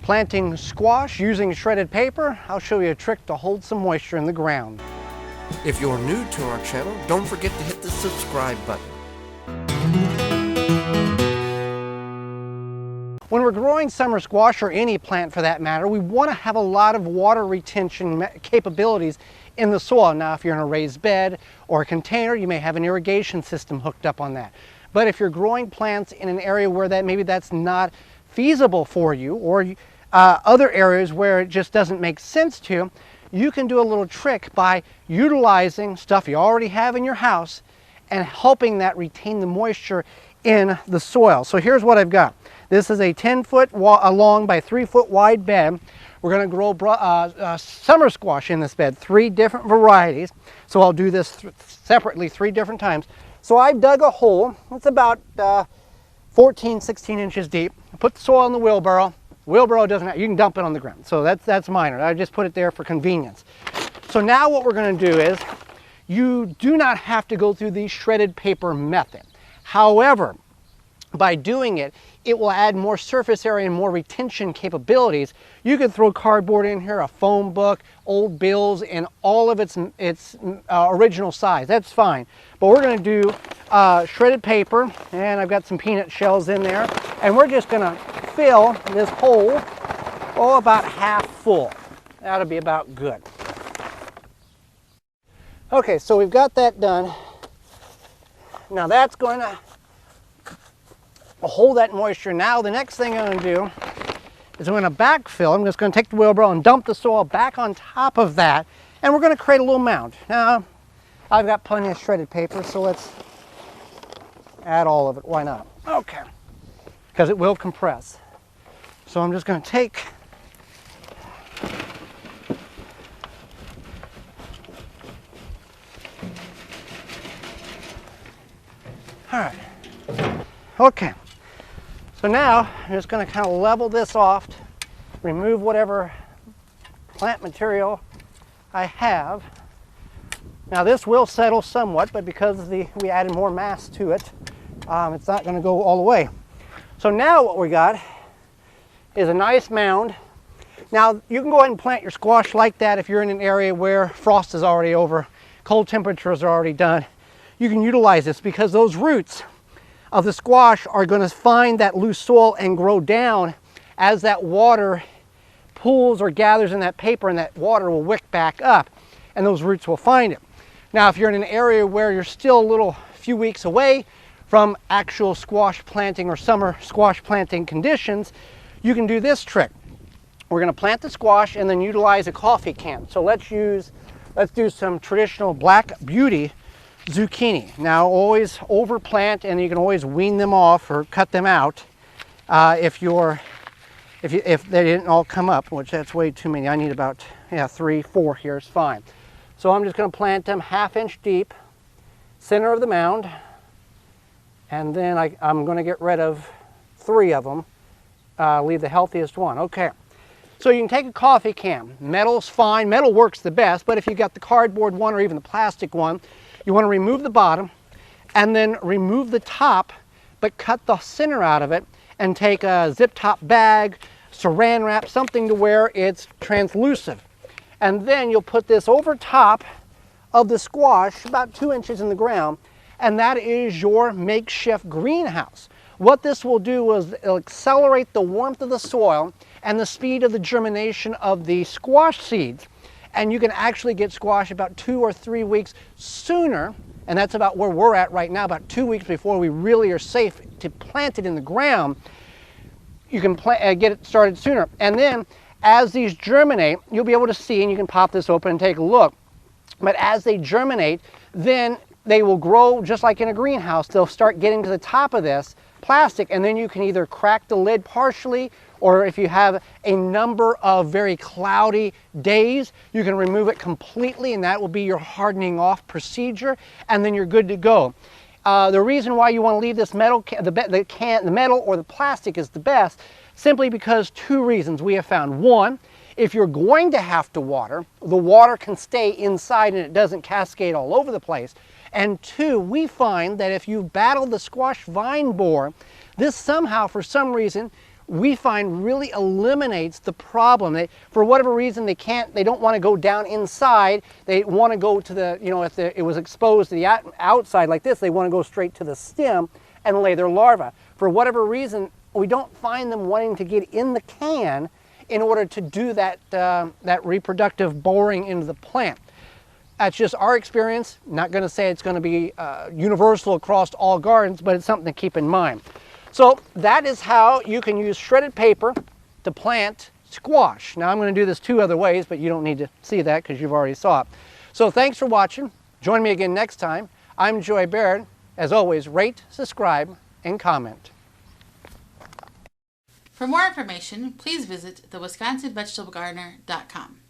Planting squash using shredded paper, I'll show you a trick to hold some moisture in the ground. If you're new to our channel, don't forget to hit the subscribe button. When we're growing summer squash, or any plant for that matter, we want to have a lot of water retention capabilities in the soil. Now, if you're in a raised bed or a container, you may have an irrigation system hooked up on that. But if you're growing plants in an area where maybe that's not feasible for you, or other areas where it just doesn't make sense to, you can do a little trick by utilizing stuff you already have in your house and helping that retain the moisture in the soil. So here's what I've got. This is a 10-foot long by 3-foot wide bed. We're going to grow summer squash in this bed, 3 different varieties. So I'll do this separately 3 different times. So I've dug a hole. It's about 14, 16 inches deep. Put the soil in the wheelbarrow. Wheelbarrow doesn't have, you can dump it on the ground. So that's minor. I just put it there for convenience. So now what we're going to do is, you do not have to go through the shredded paper method. However, by doing it, it will add more surface area and more retention capabilities. You could throw cardboard in here, a phone book, old bills, and all of its original size. That's fine. But we're going to do shredded paper, and I've got some peanut shells in there, and we're just going to fill this hole, about half full. That'll be about good. Okay, so we've got that done. Now that's going to hold that moisture. Now the next thing I'm going to do is I'm going to backfill. I'm just going to take the wheelbarrow and dump the soil back on top of that, and we're going to create a little mound. Now I've got plenty of shredded paper, so let's add all of it. Why not? Okay, because it will compress. So I'm just going to take all right. Okay. So now I'm just going to kind of level this off, remove whatever plant material I have. Now this will settle somewhat, but because we added more mass to it, it's not going to go all the way. So now what we got is a nice mound. Now you can go ahead and plant your squash like that if you're in an area where frost is already over, cold temperatures are already done. You can utilize this because those roots of the squash are going to find that loose soil and grow down as that water pools or gathers in that paper, and that water will wick back up and those roots will find it. Now if you're in an area where you're still a few weeks away from actual squash planting or summer squash planting conditions, you can do this trick. We're going to plant the squash and then utilize a coffee can. So let's do some traditional Black Beauty zucchini. Now always overplant, and you can always wean them off or cut them out if they didn't all come up, which that's way too many. I need about 3, 4 here is fine. So I'm just going to plant them 1/2 inch deep, center of the mound, and then I'm going to get rid of 3 of them, leave the healthiest one. Okay. So you can take a coffee can. Metal's fine. Metal works the best, but if you've got the cardboard one or even the plastic one, you want to remove the bottom and then remove the top, but cut the center out of it, and take a zip top bag, saran wrap, something to where it's translucent. And then you'll put this over top of the squash, about 2 inches in the ground, and that is your makeshift greenhouse. What this will do is it'll accelerate the warmth of the soil and the speed of the germination of the squash seeds. And you can actually get squash about 2 or 3 weeks sooner, and that's about where we're at right now, about 2 weeks before we really are safe to plant it in the ground. You can get it started sooner. And then as these germinate, you'll be able to see, and you can pop this open and take a look, but as they germinate, then they will grow just like in a greenhouse. They'll start getting to the top of this plastic, and then you can either crack the lid partially, or if you have a number of very cloudy days, you can remove it completely, and that will be your hardening off procedure, and then you're good to go. The reason why you want to leave this metal, the metal or the plastic is the best, simply because 2 reasons we have found. One, if you're going to have to water, the water can stay inside and it doesn't cascade all over the place. And 2, we find that if you battle the squash vine borer, this somehow, for some reason, we find really eliminates the problem. For whatever reason, they don't want to go down inside. They want to go to the, if it was exposed to the outside like this, they want to go straight to the stem and lay their larvae. For whatever reason, we don't find them wanting to get in the can in order to do that, that reproductive boring into the plant. That's just our experience. Not going to say it's going to be universal across all gardens, but it's something to keep in mind. So that is how you can use shredded paper to plant squash. Now I'm going to do this 2 other ways, but you don't need to see that because you've already saw it. So thanks for watching. Join me again next time. I'm Joy Baird. As always, rate, subscribe, and comment. For more information, please visit thewisconsinvegetablegardener.com.